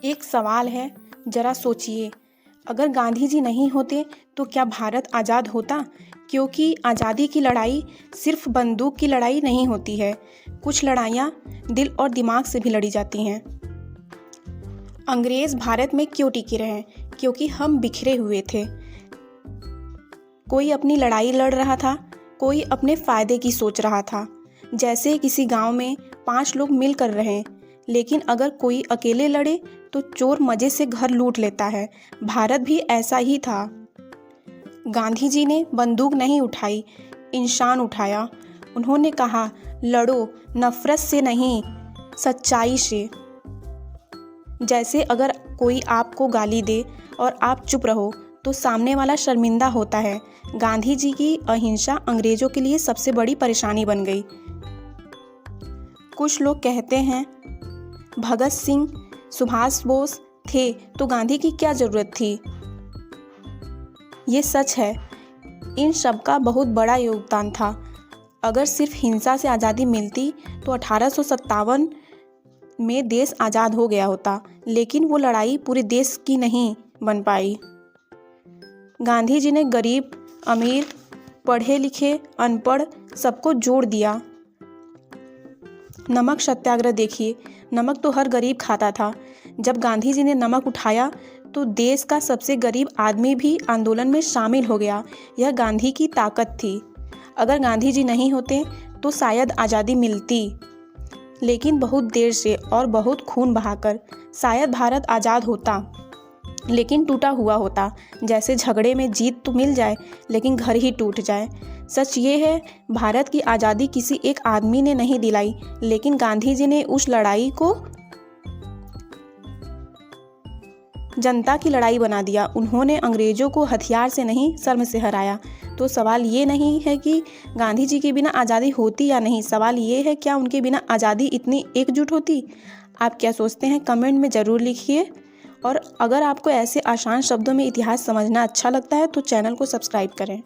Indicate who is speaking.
Speaker 1: एक सवाल है, जरा सोचिए, अगर गांधी जी नहीं होते तो क्या भारत आज़ाद होता? क्योंकि आज़ादी की लड़ाई सिर्फ बंदूक की लड़ाई नहीं होती है। कुछ लड़ाइयाँ दिल और दिमाग से भी लड़ी जाती हैं। अंग्रेज़ भारत में क्यों टिके रहे? क्योंकि हम बिखरे हुए थे। कोई अपनी लड़ाई लड़ रहा था, कोई अपने फ़ायदे की सोच रहा था। जैसे किसी गांव में 5 लोग मिल कर रहें, लेकिन अगर कोई अकेले लड़े तो चोर मज़े से घर लूट लेता है। भारत भी ऐसा ही था। गांधी जी ने बंदूक नहीं उठाई, इंसान उठाया। उन्होंने कहा, लड़ो नफ़रत से नहीं, सच्चाई से। जैसे अगर कोई आपको गाली दे और आप चुप रहो तो सामने वाला शर्मिंदा होता है। गांधी जी की अहिंसा अंग्रेज़ों के लिए सबसे बड़ी परेशानी बन गई। कुछ लोग कहते हैं भगत सिंह, सुभाष बोस थे तो गांधी की क्या ज़रूरत थी? ये सच है, इन सब का बहुत बड़ा योगदान था। अगर सिर्फ हिंसा से आज़ादी मिलती तो 1857 में देश आज़ाद हो गया होता, लेकिन वो लड़ाई पूरे देश की नहीं बन पाई। गांधी जी ने गरीब, अमीर, पढ़े लिखे, अनपढ़ सबको जोड़ दिया। नमक सत्याग्रह देखिए, नमक तो हर गरीब खाता था। जब गांधी जी ने नमक उठाया तो देश का सबसे गरीब आदमी भी आंदोलन में शामिल हो गया। यह गांधी की ताकत थी। अगर गांधी जी नहीं होते तो शायद आज़ादी मिलती, लेकिन बहुत देर से और बहुत खून बहाकर। शायद भारत आज़ाद होता, लेकिन टूटा हुआ होता। जैसे झगड़े में जीत तो मिल जाए, लेकिन घर ही टूट जाए। सच ये है, भारत की आज़ादी किसी एक आदमी ने नहीं दिलाई, लेकिन गांधी जी ने उस लड़ाई को जनता की लड़ाई बना दिया। उन्होंने अंग्रेज़ों को हथियार से नहीं, शर्म से हराया। तो सवाल ये नहीं है कि गांधी जी के बिना आज़ादी होती या नहीं, सवाल ये है क्या उनके बिना आज़ादी इतनी एकजुट होती? आप क्या सोचते हैं, कमेंट में ज़रूर लिखिए। और अगर आपको ऐसे आसान शब्दों में इतिहास समझना अच्छा लगता है तो चैनल को सब्सक्राइब करें।